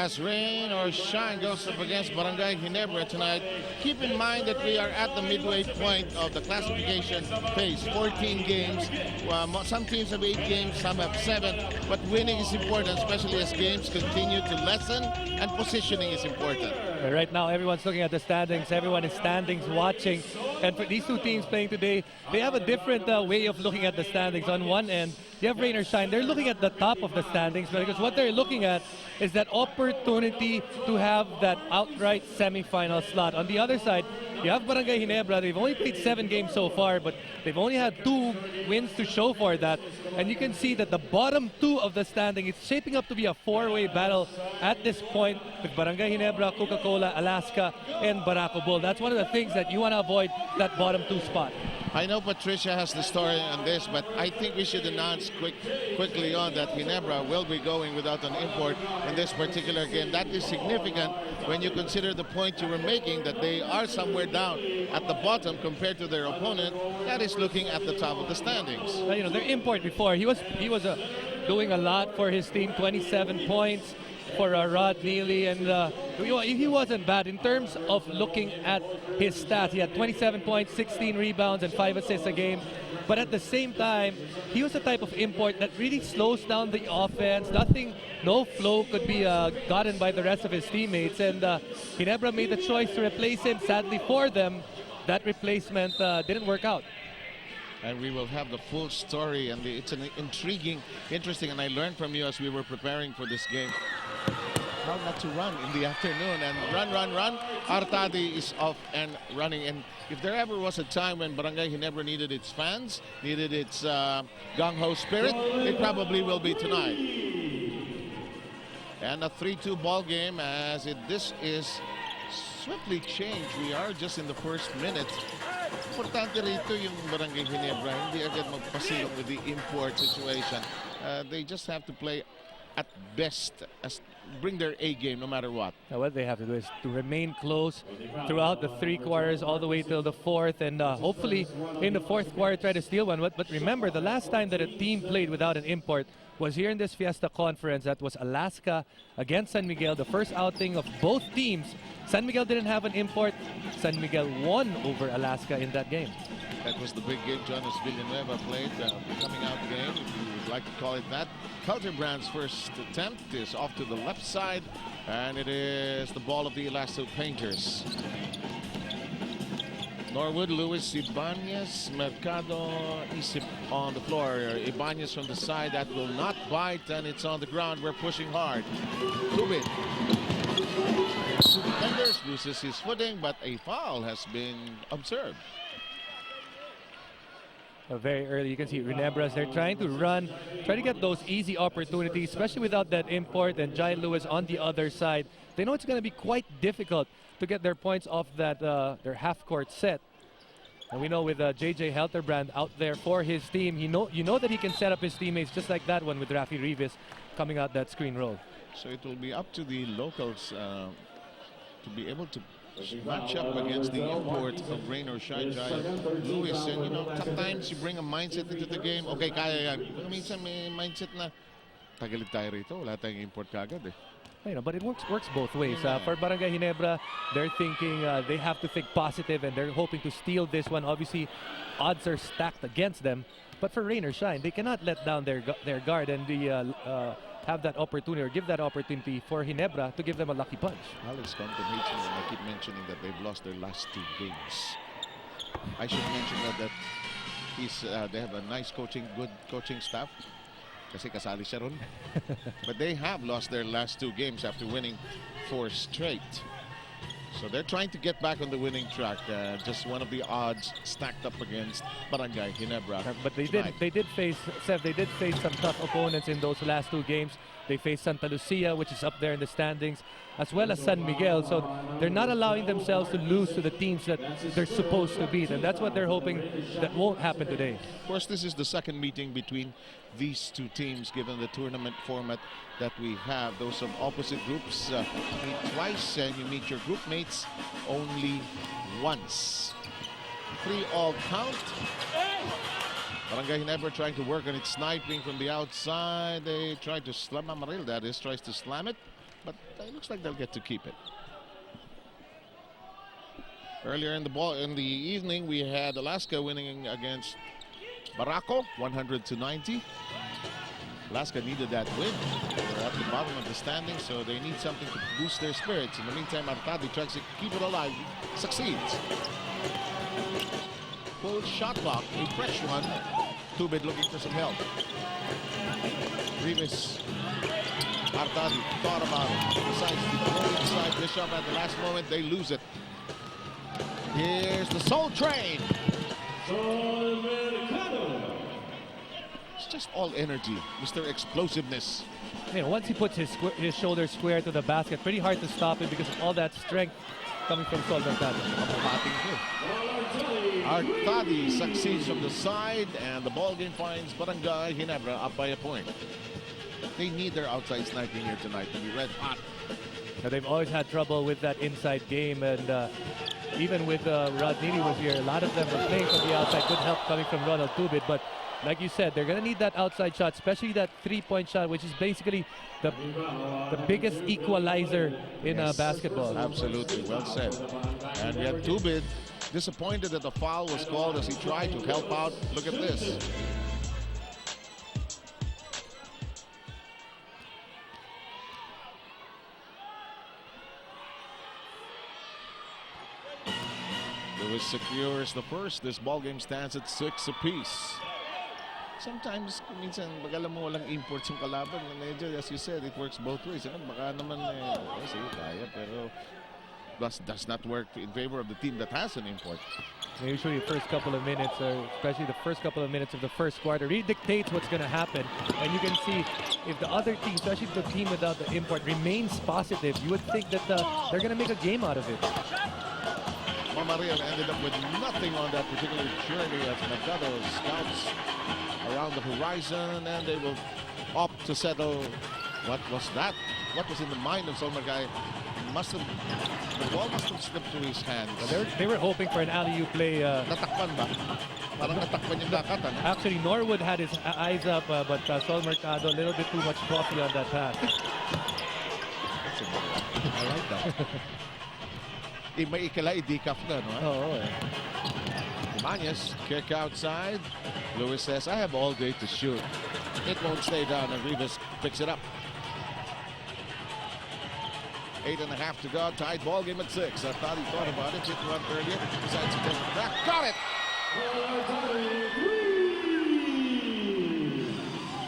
as rain or shine goes up against Barangay Ginebra tonight. Keep in mind that we are at the midway point of the classification phase. 14 games. Some teams have 8 games, some have 7. But winning is important, especially as games continue to lessen, and positioning is important. Right now, everyone's looking at the standings. Everyone is standings watching. And for these two teams playing today, they have a different way of looking at the standings. On one end, you have rain or shine. They're looking at the top of the standings because what they're looking at is that opportunity to have that outright semifinal slot. On the other side, you have Barangay Ginebra. They've only played 7 games so far, but they've only had 2 wins to show for that. And you can see that the bottom 2 of the standing, it's shaping up to be a 4-way battle at this point with Barangay Ginebra, Coca-Cola, Alaska, and Barako Bull. That's one of the things that you want to avoid, that bottom 2 spot. I know Patricia has the story on this, but I think we should announce quickly on that Ginebra will be going without an import in this particular game. That is significant when you consider the point you were making, that they are somewhere down at the bottom compared to their opponent that is looking at the top of the standings. You know, their import before, he was doing a lot for his team, 27 points for Rod Neely, and he wasn't bad in terms of looking at his stats. He had 27 points, 16 rebounds, and 5 assists a game. But at the same time, he was the type of import that really slows down the offense. No flow could be gotten by the rest of his teammates. And Ginebra made the choice to replace him. Sadly for them, that replacement didn't work out. And we will have the full story, and it's an interesting, and I learned from you as we were preparing for this game how not to run in the afternoon, and run. Artadi is off and running, and if there ever was a time when Barangay Ginebra needed its fans, needed its gung-ho spirit, it probably will be tonight. And a 3-2 ball game as this is swiftly changed. We are just in the first minute. Importante rito yung Barangay Ginebra, hindi agad magpasilong with the import situation. They just have to play at best, bring their A game no matter what. Now what they have to do is to remain close throughout the 3 quarters all the way till the 4th, and hopefully in the 4th quarter try to steal one. But remember, the last time that a team played without an import was here in this Fiesta conference. That was Alaska against San Miguel, the first outing of both teams. San Miguel didn't have an import. San Miguel won over Alaska in that game. That was the big game Jonas Villanueva played, the coming out game, if you would like to call it that. Culterbrand's first attempt is off to the left side, and it is the ball of the Elasto Painters. Norwood, Luis, Ibanez, Mercado, Isip on the floor. Ibanez from the side, that will not bite, and it's on the ground. We're pushing hard. Lubin. Defenders loses his footing, but a foul has been observed. Very early, you can see Ginebra, they're trying to run, try to get those easy opportunities, especially without that import and Giant Lewis on the other side. They know it's going to be quite difficult to get their points off that their half-court set. And we know with JJ Helterbrand out there for his team, you know that he can set up his teammates just like that one with Rafi Rivas coming out that screen roll. So it will be up to the locals to be able to match up against the import of rain or shine Giant Lewis. And you know, sometimes you bring a mindset into the game. Okay, kaya yan. Minsan may mindset na tagalit tayo rito, wala tayong import kagad eh. You know, but it works both ways. For Barangay Ginebra, they're thinking they have to think positive, and they're hoping to steal this one. Obviously, odds are stacked against them. But for rain or shine, they cannot let down their guard and have that opportunity or give that opportunity for Ginebra to give them a lucky punch. Alex Compton hates me when I keep mentioning that they've lost their last 2 games. I should mention that they have a nice good coaching staff. Kasi kasali siya ron. But they have lost their last 2 games after winning 4 straight. So they're trying to get back on the winning track. Just one of the odds stacked up against Barangay Ginebra. But they did face some tough opponents in those last 2 games. They faced Santa Lucia, which is up there in the standings, as well as San Miguel. So they're not allowing themselves to lose to the teams that they're supposed to beat, and that's what they're hoping that won't happen today. Of course, this is the second meeting between these 2 teams, given the tournament format that we have. Those of opposite groups meet twice, and you meet your group mates only once. 3-all count. Barangay Ginebra trying to work on its sniping from the outside. They try to slam Amaril, that is, tries to slam it. but it looks like they'll get to keep it. Earlier in the evening, we had Alaska winning against Barako, 100-90. Alaska needed that win. They're at the bottom of the standings, so they need something to boost their spirits. In the meantime, Artadi tries to keep it alive, succeeds. Full shot clock, a fresh one. Tubid looking for some help. Rivas, Artadi thought about it. Decides to go inside Bishop at the last moment. They lose it. Here's the Soul Train. It's just all energy, Mr. Explosiveness. You know, once he puts his shoulder square to the basket, pretty hard to stop him because of all that strength coming from Sol Mercado. Artadi succeeds from the side, and the ball game finds Barangay Ginebra up by a point. They need their outside sniping here tonight to be red hot. Now, they've always had trouble with that inside game, and even with Rod Neely was here, a lot of them were playing from the outside. Good help coming from Ronald Tubid, but like you said, they're going to need that outside shot, especially that three-point shot, which is basically the biggest equalizer in basketball. Absolutely, well said. And we had Tubid disappointed that the foul was called as he tried to help out. Look at this. Lewis secures the first. This ball game stands at 6 apiece. Sometimes, minsan, pag alam mo walang imports yung kalaban, medyo, as you said, it works both ways. Baka naman, sige, kaya, pero does not work in favor of the team that has an import. Usually the first couple of minutes, or especially the first couple of minutes of the first quarter, really dictates what's going to happen. And you can see if the other team, especially the team without the import, remains positive, you would think that they're going to make a game out of it. Mamarian ended up with nothing on that particular journey as Mercado scouts around the horizon, and they will opt to settle. What was that? What was in the mind of Sol Mercado? The ball must have slipped through his hands. Well, they were hoping for an alley-oop play. Natakpan ba? Parang natakpan yung dakat, ano? Actually, Norwood had his eyes up, but Sol Mercado, a little bit too much coffee on that pass. I like that. May ikala, i-decaf na, no? Oo, Ibanez, kick outside. Lewis says, I have all day to shoot. It won't stay down, and Rivas picks it up. 8.5 to go. Tied ball game at 6. I thought he thought about it. Hit one earlier. Decides to take it back. Got it!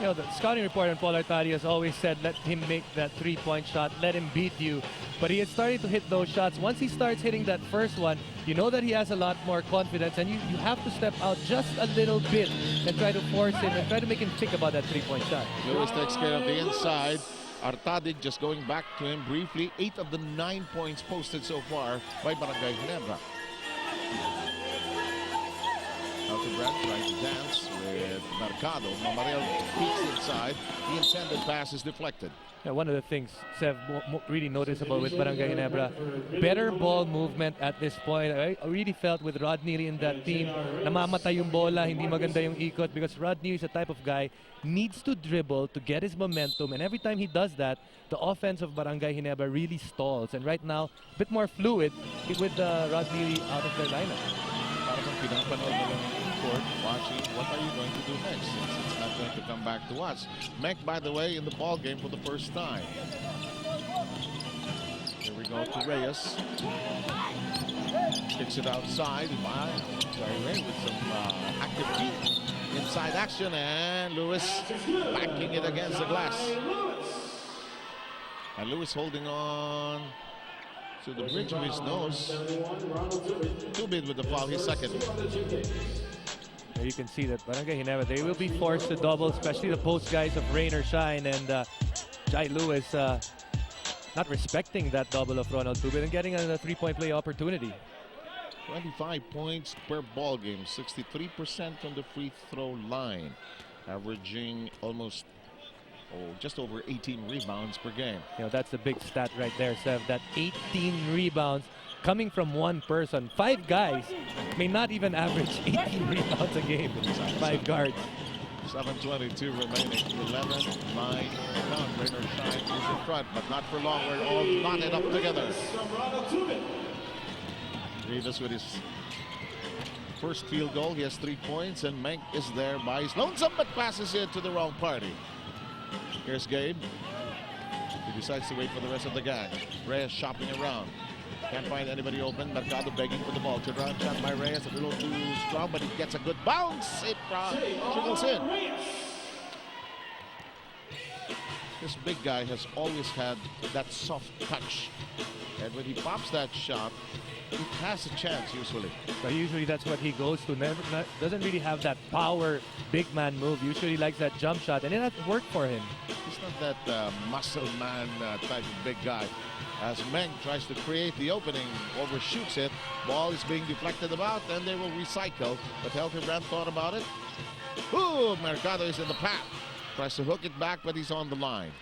You know, the scouting report on Paul Artadi has always said, let him make that three-point shot, let him beat you. But he is starting to hit those shots. Once he starts hitting that first one, you know that he has a lot more confidence, and you have to step out just a little bit and try to force him and try to make him think about that three-point shot. Lewis takes care of the inside. Artadi just going back to him briefly. 8 of the 9 points posted so far by Barangay Ginebra. Brad trying to dance with Mercado. Mamariel peeks inside. The intended pass is deflected. Yeah, one of the things, Sev, really noticeable with Barangay Ginebra, better ball movement at this point. I really felt with Rod Neely in that team, namamatay yung bola, hindi maganda yung ikot, because Rod Neely is the type of guy needs to dribble to get his momentum, and every time he does that, the offense of Barangay Ginebra really stalls. And right now, a bit more fluid with Rod Neely out of their lineup. Parang pinapanood na lang yung court, watching what are you going to do next, since it's not going to come back to us. Mek, by the way, in the ball game for the first time. Here we go to Reyes. Kicks it outside by Ray with some active feet. Inside action, and Lewis backing it against the glass. And Lewis holding on to the bridge of his nose. Tubid with the foul, his second. You can see that Barangay Ginebra, they will be forced to double, especially the post guys of Rain or Shine, and Jai Lewis not respecting that double of Ronald Tubid and getting a three-point play opportunity. 25 points per ball game, 63% from the free throw line, averaging almost just over 18 rebounds per game. You know, that's the big stat right there, Sev. That 18 rebounds coming from one person. 5 guys may not even average 18 rebounds a game. 5 guards. 7:22 remaining. 11, 9, down. Rain or shine is in front, but not for long. We're all knotted up together. Rivas with his first field goal. He has 3 points, and Menk is there by his lonesome, but passes it to the wrong party. Here's Gabe. He decides to wait for the rest of the gang. Reyes shopping around. Can't find anybody open. Mercado begging for the ball. To run shot by Reyes. A little too strong, but he gets a good bounce. It trickles in. This big guy has always had that soft touch. And when he pops that shot, it has a chance usually. But usually that's what he goes to. Doesn't really have that power big man move. Usually likes that jump shot, and it has worked for him. He's not that muscle man type of big guy. As Meng tries to create the opening, overshoots it. Ball is being deflected about, and they will recycle. But Helterbrand thought about it. Ooh, Mercado is in the path. Tries to hook it back, but he's on the line.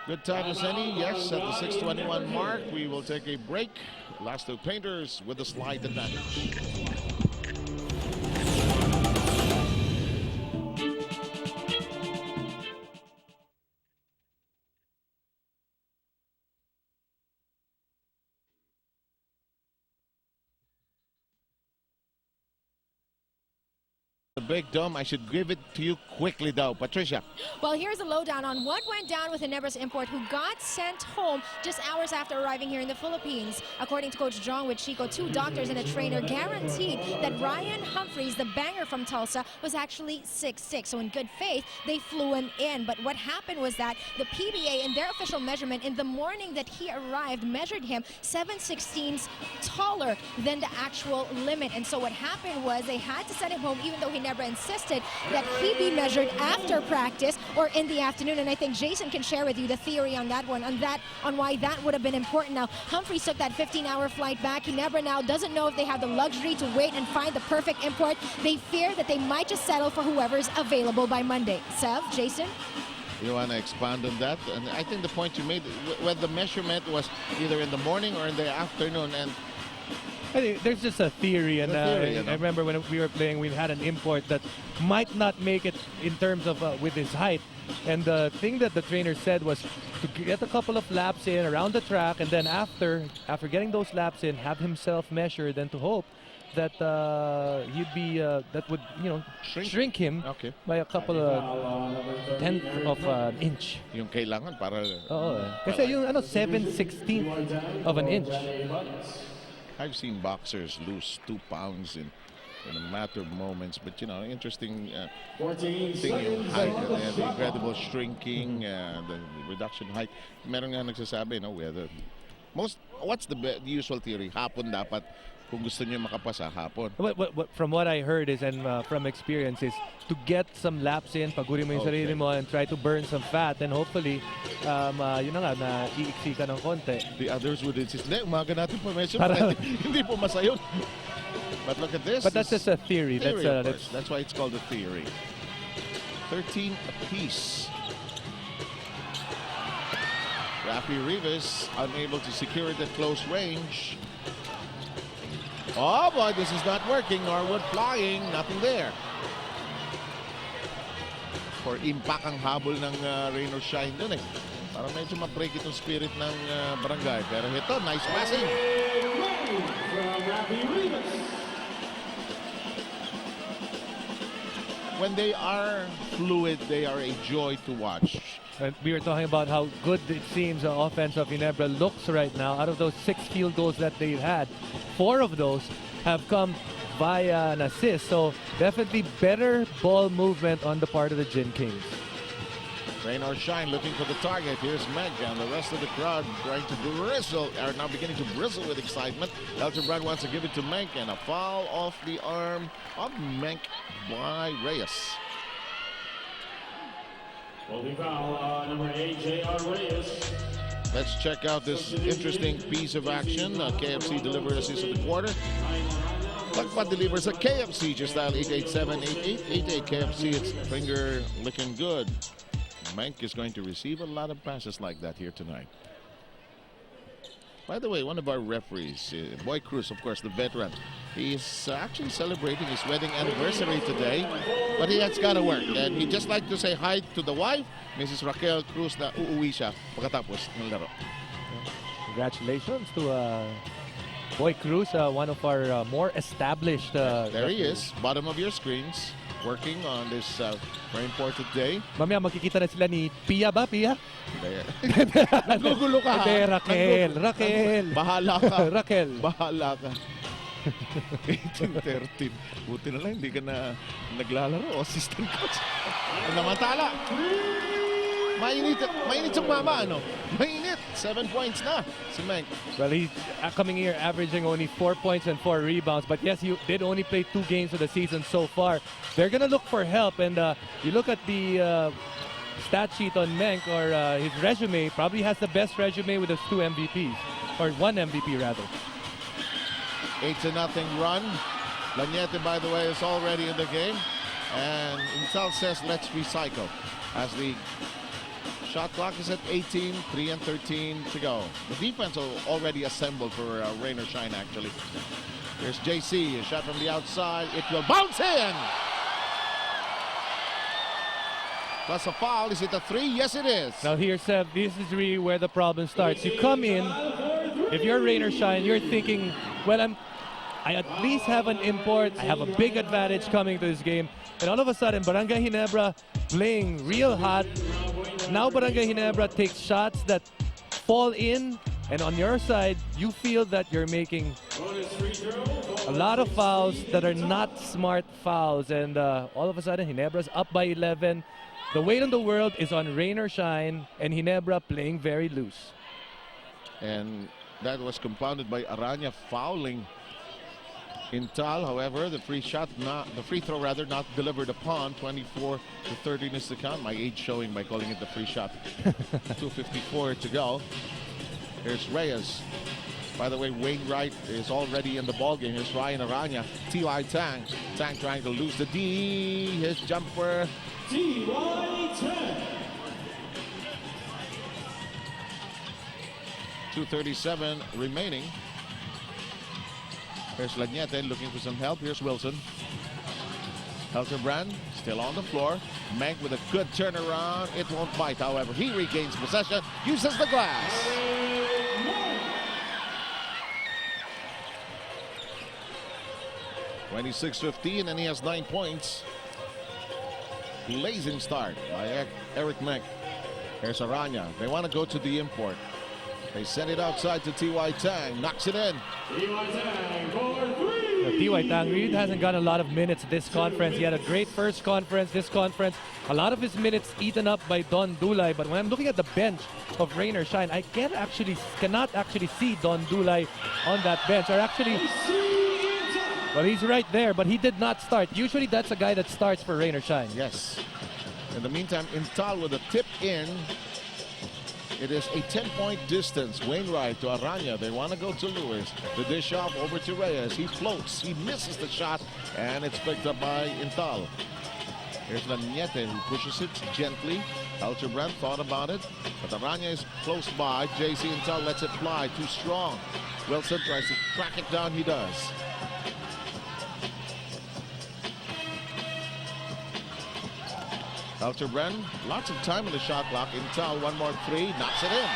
Good time as any, yes, at the 6:21 mark. We will take a break. Last two painters with the slide advantage. The big dome, I should give it to you quickly though. Patricia. Well, here's a lowdown on what went down with Ginebra's import who got sent home just hours after arriving here in the Philippines. According to Coach John with Chico, 2 doctors and a trainer guaranteed that Ryan Humphreys, the banger from Tulsa, was actually 6'6". So in good faith, they flew him in. But what happened was that the PBA, in their official measurement, in the morning that he arrived, measured him 7/16 taller than the actual limit. And so what happened was they had to send him home, even though he never insisted that he be measured after practice or in the afternoon. And I think Jason can share with you the theory on that one, on why that would have been important. Now, Humphreys took that 15-hour flight back. Ginebra now doesn't know if they have the luxury to wait and find the perfect import. They fear that they might just settle for whoever's available by Monday. Sev, Jason? You want to expand on that? And I think the point you made, when the measurement was either in the morning or in the afternoon, and I think there's just a theory, and I remember when we were playing, we had an import that might not make it in terms of with his height. And the thing that the trainer said was to get a couple of laps in around the track, and then after getting those laps in, have himself measured, and to hope that he'd be that would shrink him by a couple of tenth of an inch. Yung kailangan para. Kasi yung 7/16 of an inch. I've seen boxers lose 2 pounds in a matter of moments, but interesting thing yung height, the incredible shrinking, the reduction height. Meron nga nagsasabi, what's the usual theory? Hapon dapat, kung gusto niyo makapasa, hapon. From what I heard is, and from experience, is to get some laps in, pagurin mo yung sarili mo, and try to burn some fat, and hopefully, yun na nga, na iiksi ka ng konti. The others would insist, umaga natin po, medyo hindi po masayon. But look at this. But that's just a theory. That's why it's called a theory. 13 apiece. Rafi Rivas unable to secure it at close range. Oh boy, this is not working. Norwood flying, nothing there. For impact ang habol ng rain or shine dun eh. Para medyo ma-break itong spirit ng Barangay. Pero ito, nice passing. When they are fluid, they are a joy to watch. We were talking about how good it seems the offense of Ginebra looks right now. Out of those 6 field goals that they've had, 4 of those have come via an assist. So definitely better ball movement on the part of the Gin Kings. Rain or shine, looking for the target. Here's Meg, and the rest of the crowd trying to bristle, are now beginning to bristle with excitement. Helterbrand wants to give it to Menk, and a foul off the arm of Menk by Reyes. Holding foul, number 8, J.R. Reyes. Let's check out this interesting piece of action. KFC delivered assist of the quarter. Lakpat delivers a KFC, just dial 887-8888. KFC, its finger looking good. Menk is going to receive a lot of passes like that here tonight. By the way, one of our referees, Boy Cruz, of course, the veteran, he's actually celebrating his wedding anniversary today, but he has got to work. And he'd just like to say hi to the wife, Mrs. Raquel Cruz, na uuwi siya pagkatapos ng laro. Congratulations to Boy Cruz, one of our more established. There he is, bottom of your screens, working on this very important day. Mamaya magkikita na sila ni Pia ba? Pia? Nagugulo ka. Hindi, Raquel. Bahala ka. Raquel. Bahala ka. 18-13. Buti na lang, hindi ka na naglalaro. Assistant coach. Namantala. Mainit yung mama, ano? Mainit. 7 points na si Menk. Well, he's coming here averaging only 4 points and 4 rebounds. But yes, he did only play 2 games of the season so far. They're going to look for help. And you look at the stat sheet on Menk, or his resume, probably has the best resume with those 2 MVPs. Or 1 MVP, rather. 8-0 run. Laniete, by the way, is already in the game. And Intel says, let's recycle. As the shot clock is at 18, 3 and 13 to go. The defense already assembled for rain or shine, actually. Here's JC, a shot from the outside. It will bounce in! Plus a foul. Is it a 3? Yes, it is. Now here, Seb, this is really where the problem starts. You come in, if you're rain or shine, you're thinking, well, I at least have an import. I have a big advantage coming to this game. And all of a sudden, Barangay Ginebra playing real hot. Now Barangay Ginebra takes shots that fall in, and on your side, you feel that you're making a lot of fouls that are not smart fouls. And all of a sudden, Ginebra's up by 11. The weight in the world is on rain or shine, and Ginebra playing very loose. And that was compounded by Aranya fouling Intal. However, the free throw not delivered upon. 24-13 is the count. My age showing by calling it the free shot. 2:54 to go. Here's Reyes. By the way, Wainwright is already in the ballgame. Here's Ryan Aranya. T.Y. Tang. Tang trying to lose the D. His jumper. T.Y. Tang. 2:37 remaining. Here's Laniete looking for some help. Here's Wilson. Helterbrand still on the floor. Menk with a good turnaround. It won't bite, however. He regains possession, uses the glass. (26-15), and he has 9 points. Blazing start by Eric Menk. Here's Aranya. They want to go to the import. They send it outside to T.Y. Tang. Knocks it in. T.Y. Tang for 3. T.Y. Tang really hasn't got a lot of minutes this conference. He had a great first conference. This conference, a lot of his minutes eaten up by Don Dulay. But when I'm looking at the bench of rain or shine, I cannot actually see Don Dulay on that bench. Or actually, well, he's right there, but he did not start. Usually that's a guy that starts for rain or shine. Yes. In the meantime, Intal with a tip in. It is a 10-point distance. Wainwright to Aranya. They want to go to Lewis. The dish off over to Reyes. He floats. He misses the shot, and it's picked up by Intal. Here's Laniete, who pushes it gently. Helterbrand thought about it, but Aranya is close by. JC Intal lets it fly. Too strong. Wilson tries to crack it down. He does. Helterbrand, lots of time on the shot clock. Intal, one more 3, knocks it in.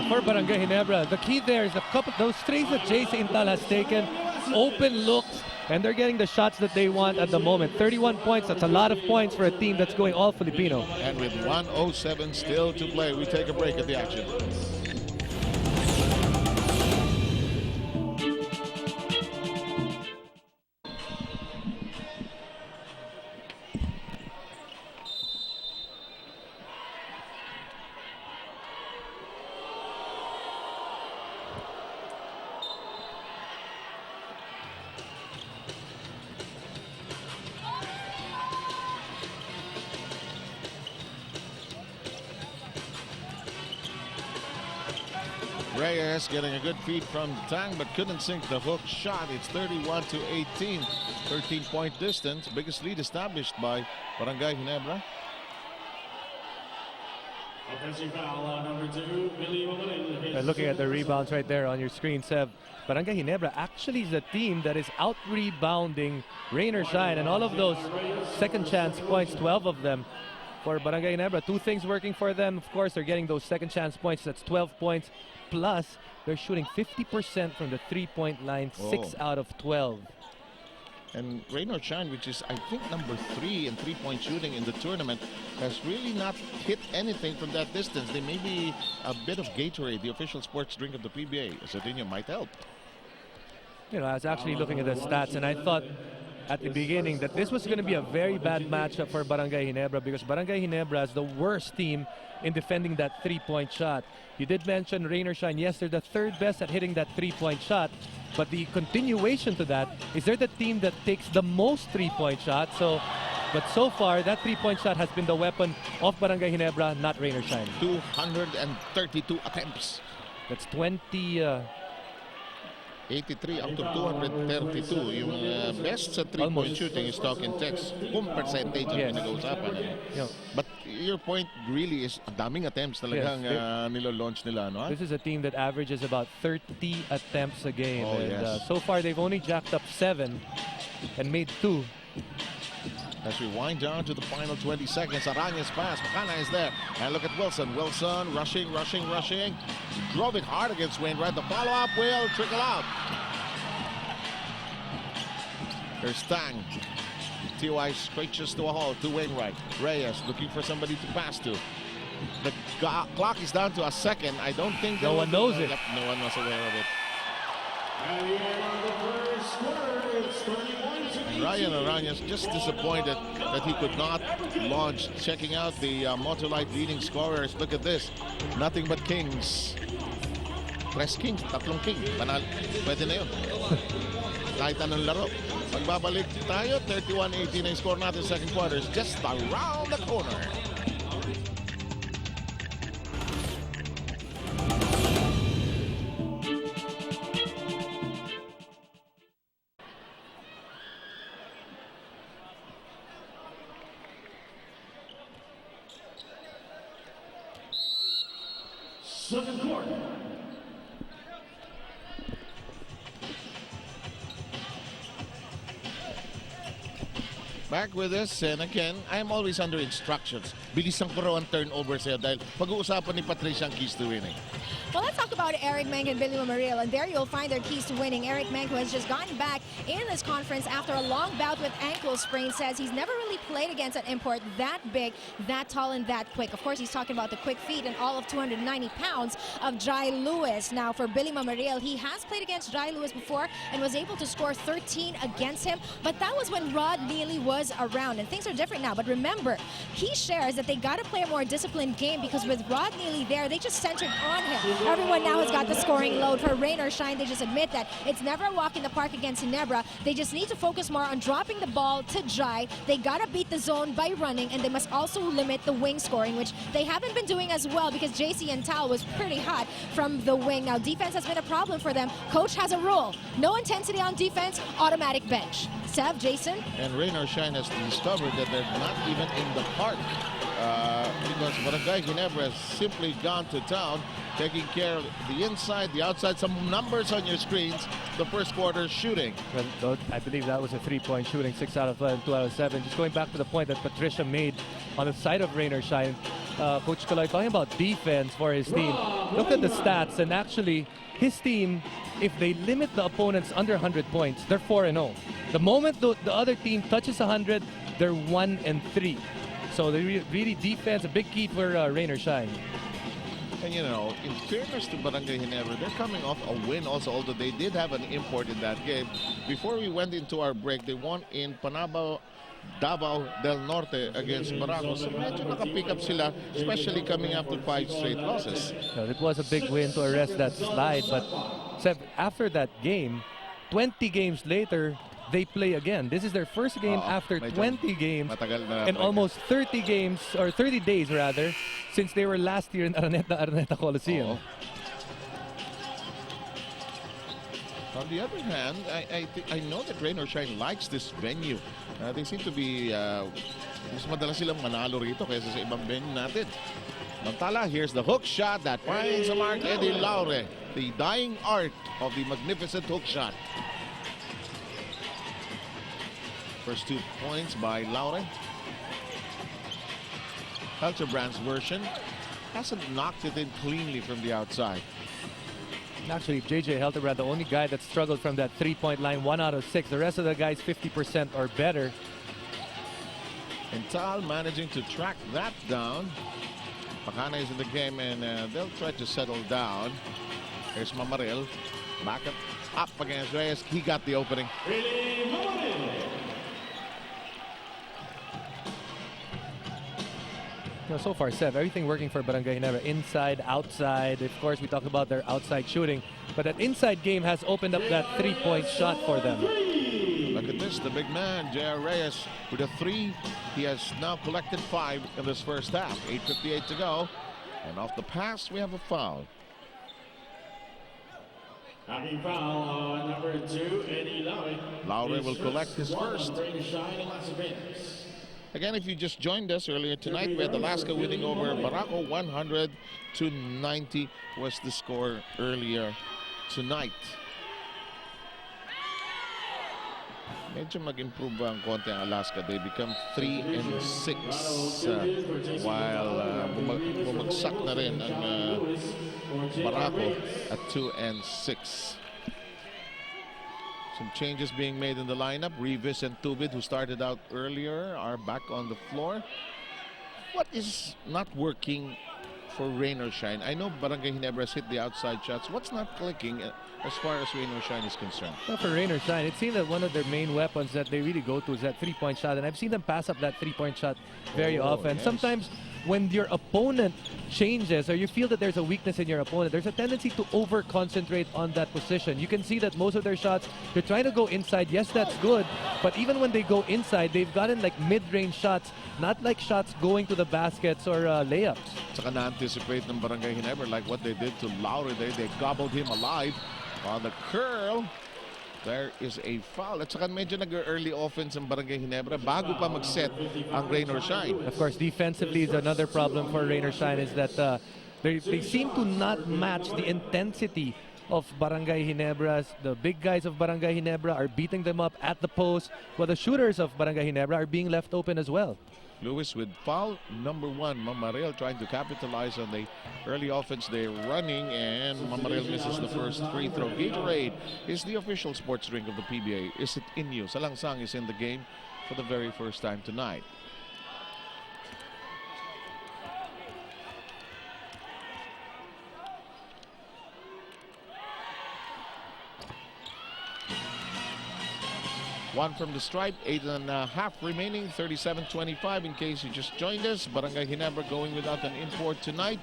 For Barangay Ginebra, the key there is those threes that JC Intal has taken, open looks, and they're getting the shots that they want at the moment. 31 points, that's a lot of points for a team that's going all Filipino. And with 1:07 still to play, we take a break at the action. Reyes getting a good feed from Tang, but couldn't sink the hook shot. It's 31-18, 13-point distance. Biggest lead established by Barangay Ginebra. Offensive foul on number 2, Billy Williams. Looking at the rebounds right there on your screen, Seb, Barangay Ginebra actually is a team that is out-rebounding Rain or Shine, and all of those second chance points, 12 of them for Barangay Ginebra. Two things working for them. Of course, they're getting those second chance points. That's 12 points. Plus, they're shooting 50% from the three-point line, 6 out of 12. And Rain or Shine, which is I think number 3 in three-point shooting in the tournament, has really not hit anything from that distance. They may be a bit of Gatorade, the official sports drink of the PBA. Sardinia might help. You know, I was actually looking at the stats, and I thought at the beginning that this was going to be a very bad matchup for Barangay Ginebra, because Barangay Ginebra is the worst team in defending that three-point shot. You did mention Rain or Shine. Yes, they're the third best at hitting that three-point shot, but the continuation to that is they're the team that takes the most three-point shots. But so far, that three-point shot has been the weapon of Barangay Ginebra, not Rain or Shine. 232 attempts. That's 20... 83 out of 232. Yung best sa three-point shooting is talking text. Kung percentage ang pinag-uusapan. Yeah. But your point really is daming attempts talagang nilo-launch nila. No? This is a team that averages about 30 attempts a game. Oh, and yes. so far, they've only jacked up 7 and made 2. As we wind down to the final 20 seconds, Aranya's pass. Makana is there. And look at Wilson. Wilson rushing. Drove it hard against Wainwright. The follow-up will trickle out. There's Tang. TY screeches to a halt to Wainwright. Reyes looking for somebody to pass to. The clock is down to a second. I don't think no one knows it. Yep, no one was aware of it. At the end of the first quarter, it's 31-18. Ryan Aranya's just disappointed that he could not launch. Checking out the Motolite leading scorers. Look at this. Nothing but kings. Press king. Tatlong king. Banal. Pwede na yun. Kahit anong laro. Magbabalik tayo. 31-18 na yung score natin second quarter. Just around the corner. Second quarter. Back with us, and again, I'm always under instructions. Bilisan ko raw ang turnover sa'yo dahil pag-uusapan ni Patricia ang keys to winning. Well, let's talk about Eric Meng and Billy Mamaril, and there you'll find their keys to winning. Eric Meng, who has just gotten back in this conference after a long bout with ankle sprain, says he's never really played against an import that big, that tall, and that quick. Of course, he's talking about the quick feet and all of 290 pounds of Jai Lewis. Now, for Billy Mamaril, he has played against Jai Lewis before and was able to score 13 against him, but that was when Rod Neely was around, and things are different now. But remember, he shares that they got to play a more disciplined game, because with Rod Neely there, they just centered on him. Everyone now has got the scoring load. For Rain or Shine, they just admit that it's never a walk in the park against Ginebra. They just need to focus more on dropping the ball to Jai. They got to beat the zone by running, and they must also limit the wing scoring, which they haven't been doing as well, because JC and Tal was pretty hot from the wing. Now, defense has been a problem for them. Coach has a rule: no intensity on defense, automatic bench. Sev, Jason? And Rain or Shine has discovered that they're not even in the park because Barangay Ginebra has simply gone to town, taking care of the inside, the outside. Some numbers on your screens. The first quarter shooting. Well, I believe that was a three-point shooting, 6 out of 12, 2 out of 7. Just going back to the point that Patricia made on the side of Rain or Shine, Coach Kaloy talking about defense for his team. Look at the stats, and actually, his team, if they limit the opponents under 100 points, they're 4-0. The moment the other team touches 100, they're 1-3. So they really defense, a big key for Rain or Shine. And you know, in fairness to Barangay Ginebra, they're coming off a win also, although they did have an import in that game. Before we went into our break, they won in Davao del Norte against Barangay. So medyo nakapick up sila, especially coming after 5 straight losses. So it was a big win to arrest that slide, but Seb, after that game, 20 games later, they play again. This is their first game after 20 games and almost 30 games, or 30 days rather, since they were last year in Araneta Coliseum. On the other hand, I know that Rain or Shine likes this venue. They seem to be, mas madalas silang manalo rito kaysa sa ibang venue natin. Samantala, here's the hook shot that finds the mark. Eddie Laure, the dying art of the magnificent hook shot. First 2 points by Laure. Helterbrand's version hasn't knocked it in cleanly from the outside. Actually, JJ Helterbrand, the only guy that struggled from that three-point line, 1 out of 6. The rest of the guys, 50% or better. And Tal managing to track that down. Pakana is in the game, and they'll try to settle down. Here's Mamaril. Back up against Reyes. He got the opening. So far, Sev, everything working for Barangay Ginebra. Inside, outside. Of course, we talk about their outside shooting. But that inside game has opened up that three-point shot for them. Look at this, the big man, J.R. Reyes, with a 3. He has now collected 5 in this first half. 8:58 to go. And off the pass, we have a foul. Having foul on number 2, Eddie Laure. Laure will collect his first. Again, if you just joined us earlier tonight, we had Alaska winning over Barako 100-90 was the score earlier tonight. Medyo mag-improve ang konti ang Alaska. They become 3-6 while bumagsak na rin ang Barako at 2-6. Some changes being made in the lineup. Revis and Tubid, who started out earlier, are back on the floor. What is not working for rain or shine? I know Barangay Ginebra has hit the outside shots. What's not clicking as far as rain or shine is concerned? Well, for rain or shine, it seems that one of their main weapons that they really go to is that three-point shot. And I've seen them pass up that three-point shot very often. Yes. Sometimes when your opponent changes or you feel that there's a weakness in your opponent, there's a tendency to over-concentrate on that position. You can see that most of their shots, they're trying to go inside. Yes, that's good. But even when they go inside, they've gotten like mid-range shots, not like shots going to the baskets or layups. Saka na-anticipate ng Barangay Ginebra like what they did to Laure. They gobbled him alive. On the curl, there is a foul. At saka medyo nag-early offense ang Barangay Ginebra bago pa mag-set ang rain or shine. Of course, defensively is another problem for rain or shine is that they seem to not match the intensity of Barangay Ginebra's. The big guys of Barangay Ginebra are beating them up at the post, while the shooters of Barangay Ginebra are being left open as well. Lewis with foul number 1. Mamaril trying to capitalize on the early offense they're running, and Mamaril misses the first free throw. Gatorade is the official sports drink of the PBA. Is it in you? Salangsang is in the game for the very first time tonight. One from the stripe, 8.5 remaining, 37-25 in case you just joined us. Barangay Ginebra going without an import tonight.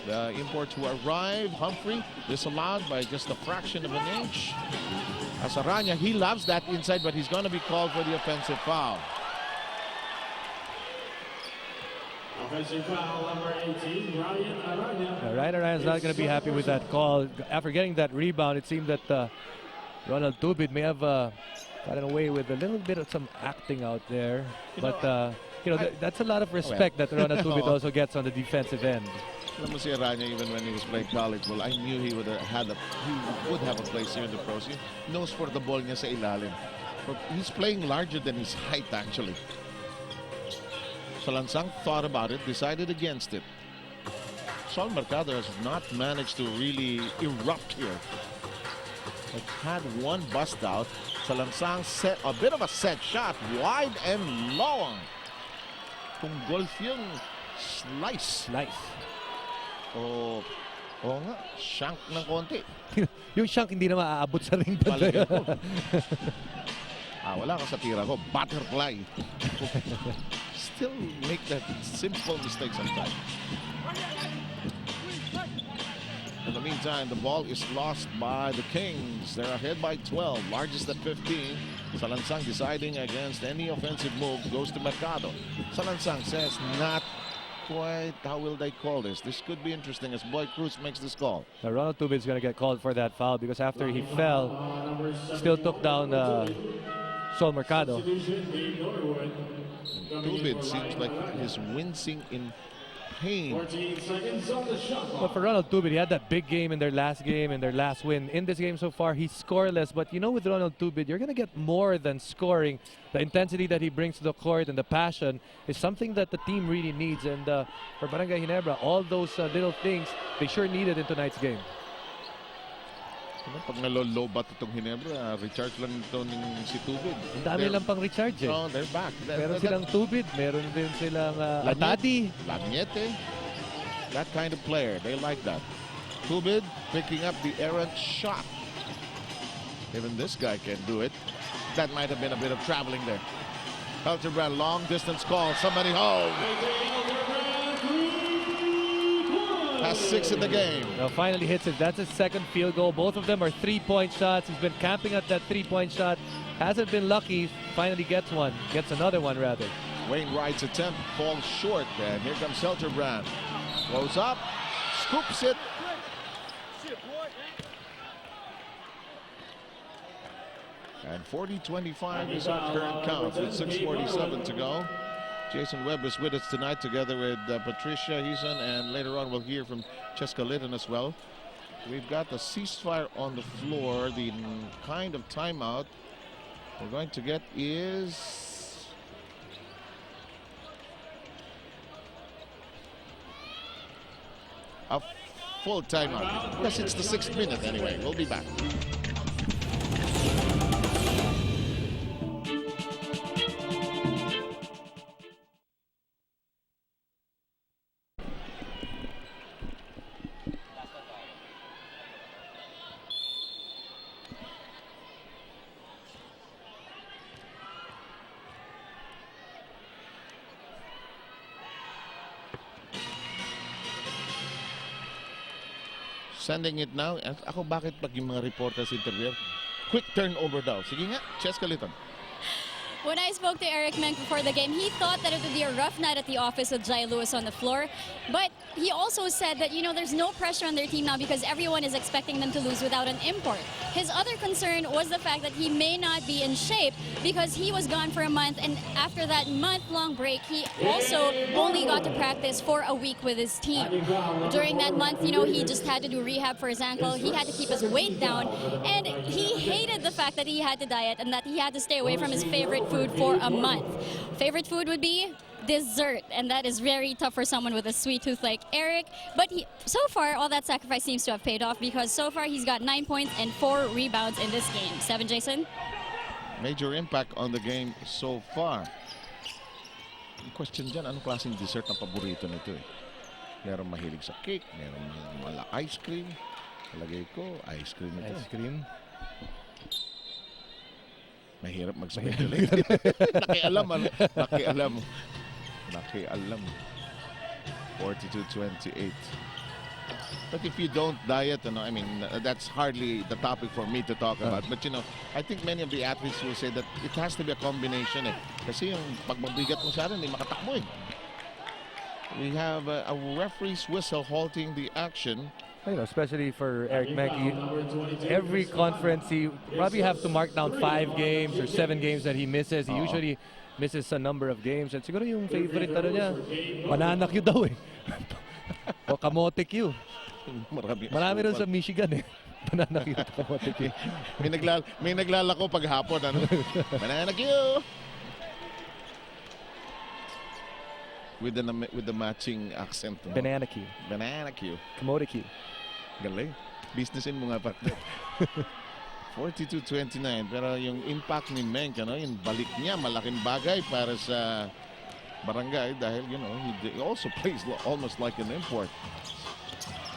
The import who arrived, Humphrey, disallowed by just a fraction of an inch. Asaranya, he loves that inside, but he's going to be called for the offensive foul. Offensive foul number 18, Ryan Aranya. Ryan Araya's not going to be happy with that call. After getting that rebound, it seemed that Ronald Tubid may have gotten away with a little bit of some acting out there. But, that's a lot of respect that Ronald Tubid also gets on the defensive end. Alam mo si Aranya, even when he was playing college ball, I knew he would have a place here in the pros. He knows for the ball niya sa ilalim. But he's playing larger than his height, actually. Salansang thought about it, decided against it. Sol Mercado has not managed to really erupt here. It had one bust out. Salansang set a bit of a set shot, wide and long. Kung golf yung slice. Oo nga, shank ng konti. Yung shank hindi na maaabot sa ring banda. Wala ka sa tira ko, butterfly. Still make that simple mistake sometimes. In the meantime, the ball is lost by the Kings. They're ahead by 12, largest at 15. Salansang deciding against any offensive move goes to Mercado. Salansang says not quite, how will they call this? This could be interesting as Boy Cruz makes this call. Now, Ronald Tubid is going to get called for that foul because after he fell, still took down Sol Mercado. Tubid seems like he's wincing in pain. 14 seconds on the shot But clock. for Ronald Tubid, he had that big game in their last win. In this game so far, he's scoreless. But you know, with Ronald Tubid, you're going to get more than scoring. The intensity that he brings to the court and the passion is something that the team really needs. And for Barangay Ginebra, all those little things, they sure needed in tonight's game. Pag nalolobat itong Ginebra, recharge lang ito ng si Tubid. Ang dami lang pang recharge eh. No, they're back. Meron silang Tubid, meron din silang Atadi. Lagnete. That kind of player. They like that. Tubid picking up the errant shot. Even this guy can do it. That might have been a bit of traveling there. Helterbrand, long distance call. Somebody home. Has 6 in the game. Now finally hits it. That's his second field goal. Both of them are three-point shots. He's been camping at that three-point shot. Hasn't been lucky. Finally gets one. Gets another one, rather. Wainwright's attempt falls short. And here comes Helterbrand. Goes up. Scoops it. And 40-25 is our current count with 6:47 to go. Jason Webb is with us tonight together with Patricia Hison, and later on we'll hear from Cheska Litton as well. We've got the ceasefire on the floor. The kind of timeout we're going to get is a full timeout. Yes, it's the 6th minute anyway. We'll be back. Sending it now. Ako bakit pag yung mga reporters interview, quick turnover daw. Sige nga, Cheska Litton. When I spoke to Eric Menk before the game, he thought that it would be a rough night at the office with Jai Lewis on the floor. But he also said that, you know, there's no pressure on their team now because everyone is expecting them to lose without an import. His other concern was the fact that he may not be in shape because he was gone for a month, and after that month-long break, he also only got to practice for a week with his team. During that month, you know, he just had to do rehab for his ankle. He had to keep his weight down, and he hated the fact that he had to diet and that he had to stay away from his favorite food for a month. Favorite food would be dessert, and that is very tough for someone with a sweet tooth like Eric. But so far, all that sacrifice seems to have paid off because so far he's got 9 points and 4 rebounds in this game. 7, Jason? Major impact on the game so far. Ang question dyan, anong klaseng dessert ang paborito nito eh? Meron mahilig sa cake, meron mala ice cream. Palagay ko, ice cream ito. Ice cream. Mahirap mag-speculate. Nakialam. Nakialam. Nakialam. 42-28. But if you don't diet, you know, I mean, that's hardly the topic for me to talk about. But, you know, I think many of the athletes will say that it has to be a combination eh. Kasi yung pagmabigat mo sa atin, hindi makatakbo eh. We have a referee's whistle halting the action. You know, especially for Eric Menk, every conference he probably have to mark down 5 games or 7 games that he misses. He usually misses a number of games. And siguro yung favorite ano niya, banana Q daw eh. O kamote Q. Marami rin sa Michigan eh. Banana Q, kamote Q. May naglalako paghapon. Ano? Banana Q! With the matching accent. No? Banana Q. Banana Q. Kamote Q. Galing. Businessin mo nga partner. 42-29. Pero yung impact ni Menk, ano, yung balik niya, malaking bagay para sa Barangay dahil, you know, he also plays almost like an import.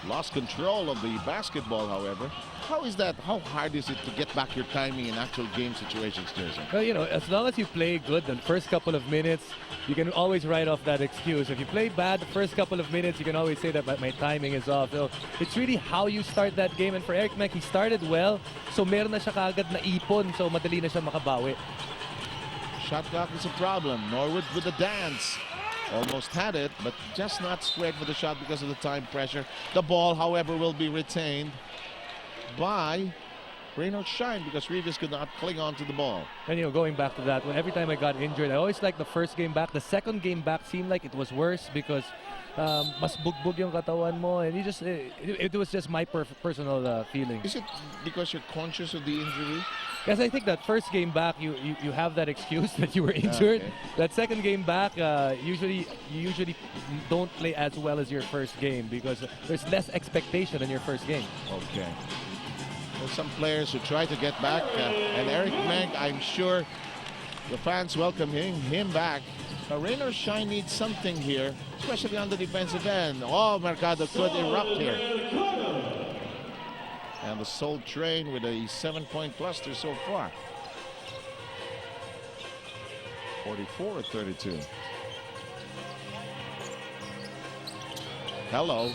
Lost control of the basketball, however. How is that? How hard is it to get back your timing in actual game situations, Jason? Well, you know, as long as you play good the first couple of minutes, you can always write off that excuse. If you play bad the first couple of minutes, you can always say that my timing is off. So it's really how you start that game. And for Eric Menk, he started well, so meron na siya kaagad na ipon, so madali na siya makabawi. Shot clock is a problem. Norwood with the dance. Almost had it, but just not squared for the shot because of the time pressure. The ball, however, will be retained by rain or shine, because Rivas could not cling on to the ball. And going back to that, every time I got injured, I always liked the first game back. The second game back seemed like it was worse because mas bugbog yung katawan mo, and it was just my personal feeling. Is it because you're conscious of the injury? Yes, I think that first game back, you have that excuse that you were injured. Okay. That second game back, you usually don't play as well as your first game because there's less expectation in your first game. Okay. There's some players who try to get back, and Eric Meg, I'm sure the fans welcome him back. Rain or shine needs something here, especially on the defensive end. Oh, Mercado could erupt here. And the Soul Train with a 7-point cluster so far. 44-32. Hello.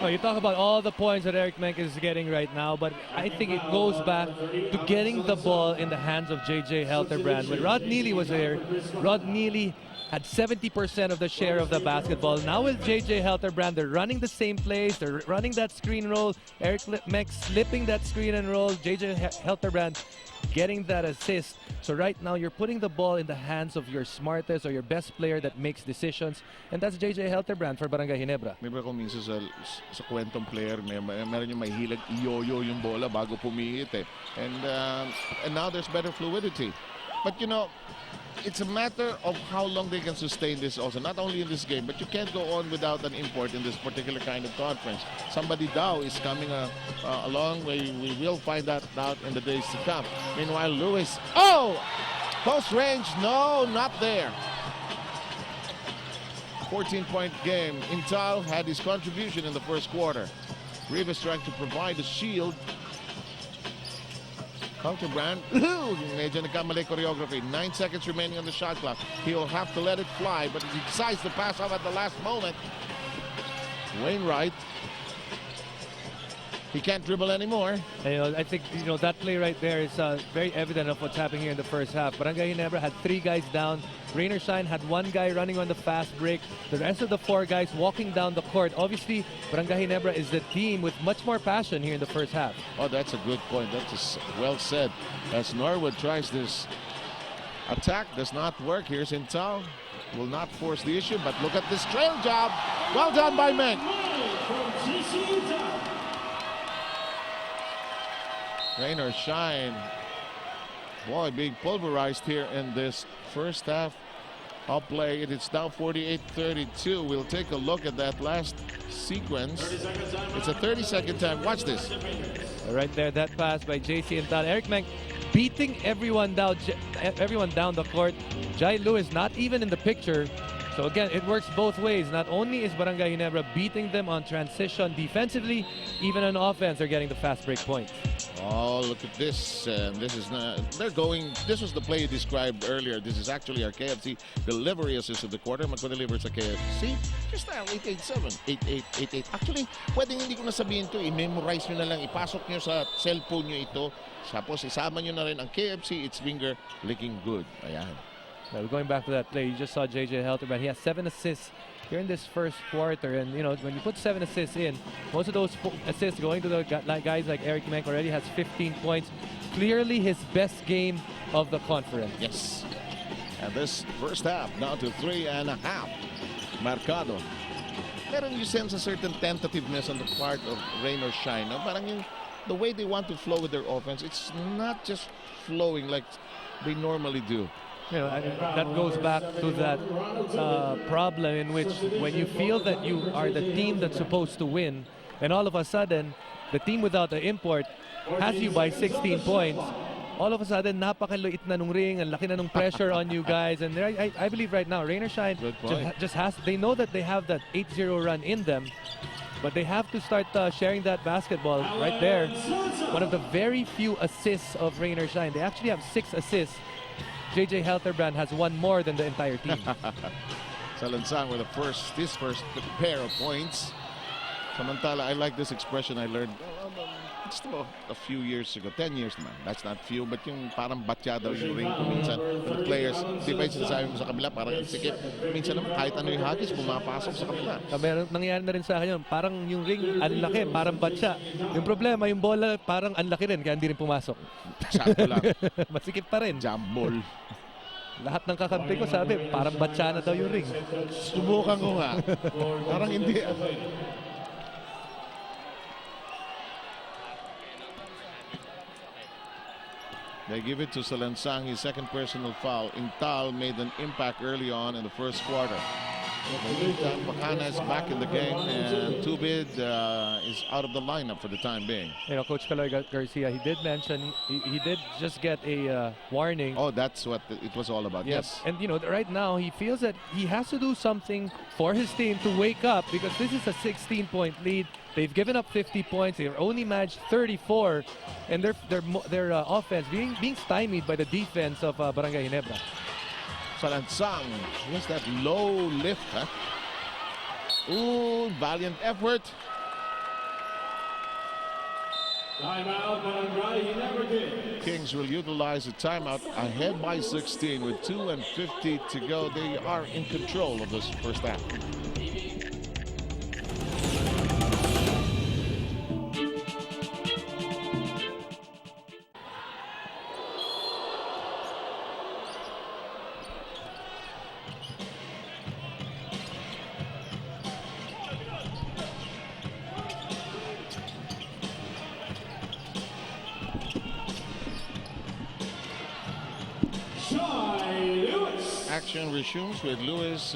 Oh, you talk about all the points that Eric Menk is getting right now, but I think it goes back to getting the ball in the hands of J.J. Helterbrand. When Rod Neely was there, Rod Neely had 70% of the share of the basketball. Now with J.J. Helterbrand, they're running the same plays, they're running that screen roll, Eric Menk slipping that screen and roll, J.J. Helterbrand getting that assist. So right now, you're putting the ball in the hands of your smartest or your best player that makes decisions, and that's J.J. Helterbrand for Barangay Ginebra. Remember kung minsan sa kwentong player, meron yung mahilig i-yo-yo yung bola bago pumihit eh. And now there's better fluidity. But it's a matter of how long they can sustain this also. Not only in this game, but you can't go on without an import in this particular kind of conference. Somebody Dow is coming along. We will find that out in the days to come. Meanwhile, Lewis. Oh! Close range. No, not there. 14-point game. Intal had his contribution in the first quarter. Rivas trying to provide a shield. Helterbrand, medyo nagkamali choreography. 9 seconds remaining on the shot clock. He will have to let it fly, but he decides to pass off at the last moment. Wainwright, he can't dribble anymore. And, I think that play right there is very evident of what's happening here in the first half. Barangay Ginebra had 3 guys down. Rain or Shine had 1 guy running on the fast break. The rest of the 4 guys walking down the court. Obviously, Barangay Ginebra is the team with much more passion here in the first half. Oh, that's a good point. That's well said. As Norwood tries this attack, does not work. Here's Intal. Will not force the issue, but look at this trail job. Well done by Meng. Rain or shine. Boy, being pulverized here in this first half of play. It's now 48-32. We'll take a look at that last sequence. It's a 30-second time. Watch this. Right there, that pass by JC Intal. Eric Meng beating everyone down the court. Jai Lewis not even in the picture. So again, it works both ways. Not only is Barangay Ginebra beating them on transition defensively, even on offense, they're getting the fast break points. Oh, look at this. This is not, they're going, this was the play you described earlier. This is actually our KFC delivery assist of the quarter. Magpa-deliver sa KFC. Just now, 887. 8888. Actually, pwedeng hindi ko na sabihin to. I-memorize nyo na lang. Ipasok nyo sa cellphone nyo ito. Tapos isama nyo na rin ang KFC. It's finger licking good. Ayan. Now, going back to that play, you just saw J.J. Helterbrand. He has 7 assists here in this first quarter. And, when you put 7 assists in, most of those assists going to the guys like Eric Menk already has 15 points. Clearly his best game of the conference. Yes. And this first half, now to 3.5. Mercado. Meron you sense a certain tentativeness on the part of Rain or Shine. No? Parang the way they want to flow with their offense, it's not just flowing like they normally do. That goes back to that problem in which when you feel that you are the team that's supposed to win, and all of a sudden, the team without the import has you by 16 points, all of a sudden, napakaliit na nung ring, ang laki na nung pressure on you guys. And I believe right now, Rain or Shine just has, they know that they have that 8-0 run in them, but they have to start sharing that basketball right there. One of the very few assists of Rain or Shine. They actually have 6 assists. J.J. Helterbrand has 1 more than the entire team. Salansang with his first pair of points. Samantala, I like this expression I learned just about a few years ago, 10 years naman. That's not few, but yung parang batya daw yung ring minsan. The players, di ba yung sinasabi mo sa kabila, parang ang sikip. Minsan naman kahit ano yung hagis, pumapasok sa kabila. Meron, nangyayari na rin sa akin yun. Parang yung ring, ang laki, parang batya. Yung problema, yung bola, parang ang laki rin, kaya hindi rin pumasok. Sakto lang. Masikip pa rin. Jump ball. Lahat ng kakampi ko sabi, parang batya na daw yung ring. Subukan ko nga. Parang hindi. They give it to Salansang, his second personal foul. Intal made an impact early on in the first quarter. In the meantime, Bacana is back in the game, and Tubid is out of the lineup for the time being. You know, Coach Caloy Garcia, he did mention he did just get a warning. Oh, that's what it was all about. Yes. And you know, right now he feels that he has to do something for his team to wake up, because this is a 16-point lead. They've given up 50 points. They've only matched 34, and their offense being stymied by the defense of Barangay Ginebra. Salansang, he has that low lift, huh? Ooh, valiant effort. Timeout, Barangay, he never did. Kings will utilize the timeout ahead by 16 with 2:50 to go. They are in control of this first half. Action resumes with Lewis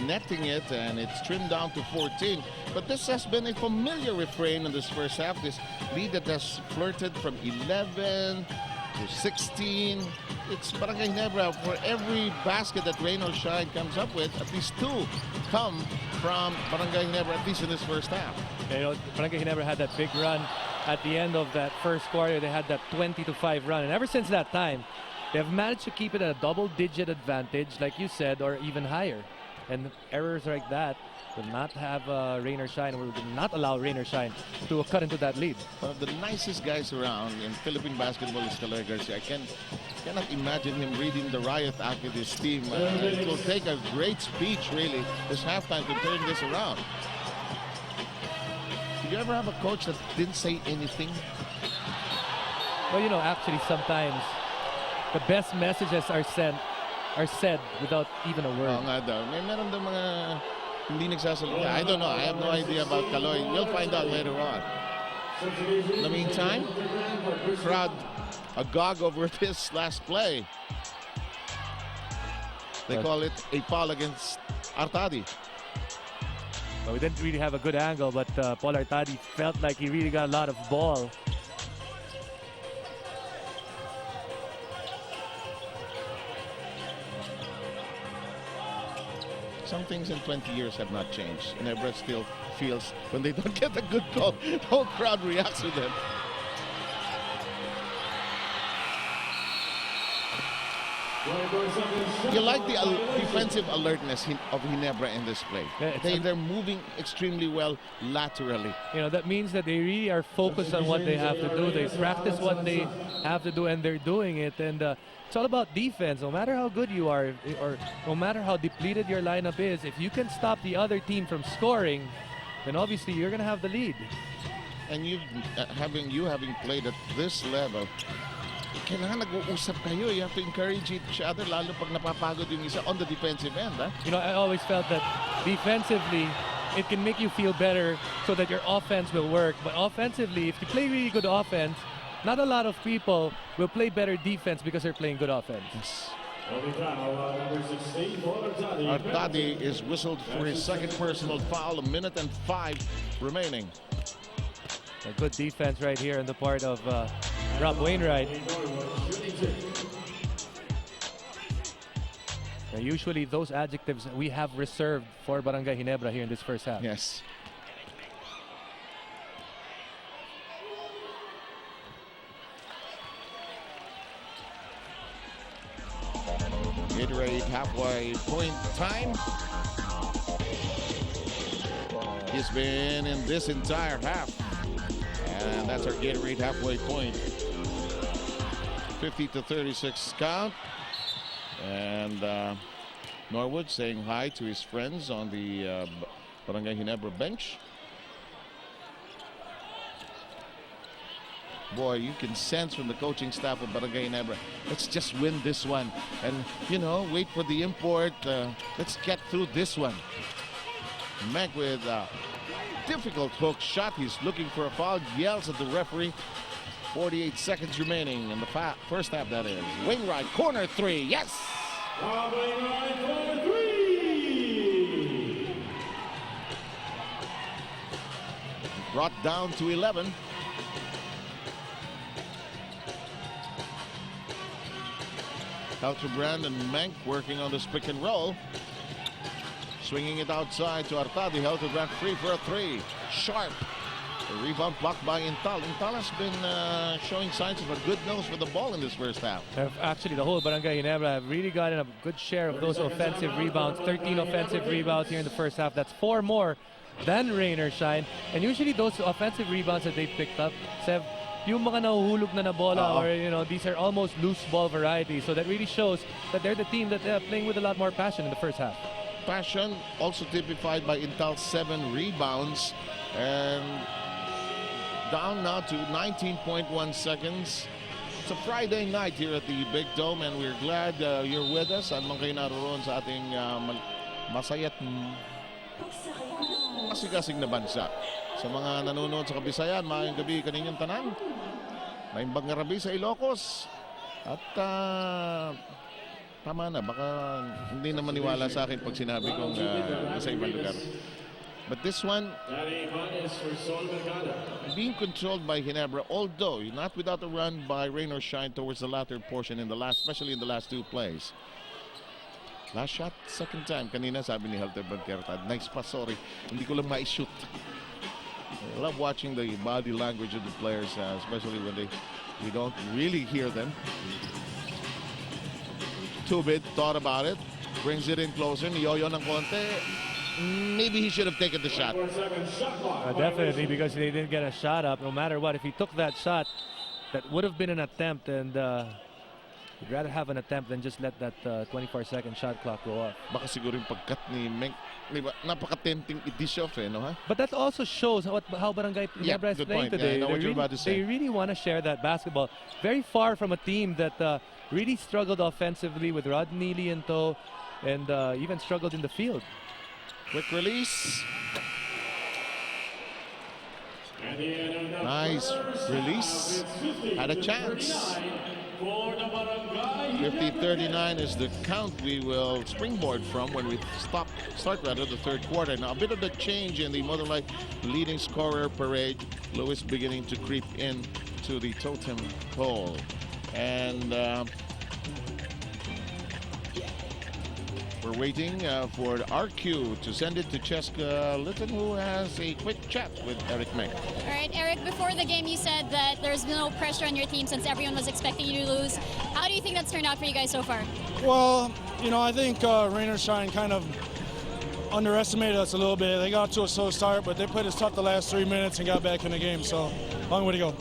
netting it, and it's trimmed down to 14. But this has been a familiar refrain in this first half. This lead that has flirted from 11 to 16. It's Barangay Ginebra. For every basket that rain or shine comes up with, at least two come from Barangay Ginebra, at least in this first half. You know, Barangay Ginebra had that big run at the end of that first quarter. They had that 20-5 run, and ever since that time, they've managed to keep it at a double-digit advantage, like you said, or even higher. And errors like that will not have rain or shine, will not allow rain or shine to cut into that lead. One of the nicest guys around in Philippine basketball is Caloy Garcia. I cannot imagine him reading the riot act of his team. It will take a great speech, really, this halftime to turn this around. Did you ever have a coach that didn't say anything? Well, you know, actually sometimes the best messages are said without even a word. Oo nga daw. Meron daw mga hindi nagsasalita. I don't know. I have no idea about Caloy. You'll find out later on. In the meantime, crowd agog over this last play. They call it a foul against Artadi. Well, we didn't really have a good angle, but Paul Artadi felt like he really got a lot of ball. Some things in 20 years have not changed. Ginebra still feels when they don't get a good call, the whole crowd reacts with them. You like the defensive alertness of Ginebra in this play. Yeah, They're moving extremely well laterally. You know, that means that they really are focused on what they have to do. They practice what they have to do, and they're doing it. And it's all about defense. No matter how good you are, or no matter how depleted your lineup is, if you can stop the other team from scoring, then obviously you're going to have the lead. And having played at this level, kailangan nag-uusap kayo. You have to encourage each other, lalo pag napapagod yung isa on the defensive end. Huh? You know, I always felt that defensively, it can make you feel better so that your offense will work. But offensively, if you play really good offense, not a lot of people will play better defense because they're playing good offense. Yes. Artadi is whistled for his second personal foul, 1 minute and 5 remaining. A good defense right here on the part of Rob Wainwright. Usually those adjectives we have reserved for Barangay Ginebra here in this first half. Yes. Gatorade halfway point time. he's been in this entire half. And that's our Gatorade halfway point. 50-36 count. And Norwood saying hi to his friends on the Barangay Ginebra bench. Boy, you can sense from the coaching staff of Barangay Ginebra, let's just win this one. And, you know, wait for the import. Let's get through this one. Mac with a difficult hook shot. He's looking for a foul. Yells at the referee. 48 seconds remaining in the first half, that is. Wainwright, corner three. Yes! Wainwright for three. Brought down to 11. Helterbrand and Menk working on this pick and roll. Swinging it outside to Artadi. Helterbrand free for a three. Sharp. The rebound blocked by Intal. Intal has been showing signs of a good nose for the ball in this first half. Actually, the whole Barangay Ginebra have really gotten a good share of those offensive rebounds. 13 offensive rebounds here in the first half. That's 4 more than Rain or Shine. And usually those offensive rebounds that they picked up, Sev, yung mga nahuhulog na bola, or you know, these are almost loose ball varieties. So that really shows that they're the team that they're playing with a lot more passion in the first half. Passion also typified by Intal's 7 rebounds, and down now to 19.1 seconds. It's a Friday night here at the Big Dome, and we're glad you're with us. At mga kayo naroon sa ating masayat masigasig na bansa. Sa mga nanonood sa Kabisayan, maayong gabi kaninyong tanan. Maimbang nga rabi sa Ilocos. At tama na, baka hindi na maniwala sa akin pag sinabi kong sa ibang lugar. But this one, being controlled by Ginebra, although not without a run by Rain or Shine towards the latter portion, in the last, especially in the last 2 plays. Last shot, second time. Kanina sabi ni Helterbrand Kertad, nice pass, sorry. Hindi ko lang ma-shoot. I love watching the body language of the players, especially when we don't really hear them. Tubid thought about it, brings it in closer, niyoyo ng konti. Maybe he should have taken the shot. Definitely, because they didn't get a shot up. No matter what, if he took that shot, that would have been an attempt, and you'd rather have an attempt than just let that 24-second shot clock go off. Baka siguro yung pagkat ni Menk, diba, napaka-tempting i-dish off, no? Huh? But that also shows how Barangay Ginebra is playing today. Yeah, I know what you're about to say. They really want to share that basketball. Very far from a team that really struggled offensively with Rodney Lee in tow, and even struggled in the field. Quick release. Nice release. Had a chance. 50-39 is the count we will springboard from when we start rather the third quarter. Now a bit of the change in the Mother Light leading scorer parade. Lewis beginning to creep in to the totem pole. And we're waiting for our cue to send it to Cheska Litton, who has a quick chat with Eric Menk. All right, Eric, before the game you said that there's no pressure on your team since everyone was expecting you to lose. How do you think that's turned out for you guys so far? Well, you know, I think Rain or Shine kind of underestimated us a little bit. They got to a slow start, but they played us tough the last 3 minutes and got back in the game, so long way to go.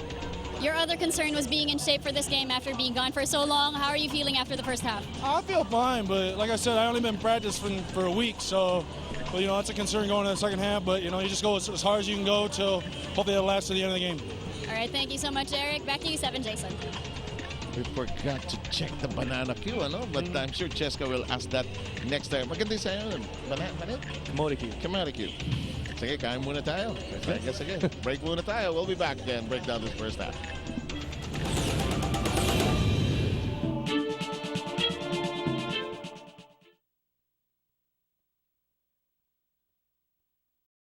Your other concern was being in shape for this game after being gone for so long. How are you feeling after the first half? I feel fine, but like I said, I only been practicing for a week, so you know, that's a concern going into the second half, but you know, you just go as hard as you can go till hopefully it'll last to the end of the game. All right, thank you so much, Eric. Back to you, 7 Jason. We forgot to check the banana queue, ano? But I'm sure Cheska will ask that next time. Maganda sa'yo, banana? Kamari queue. Sige, kain muna tayo. Sige. Break muna tayo. We'll be back then. Break down this first half.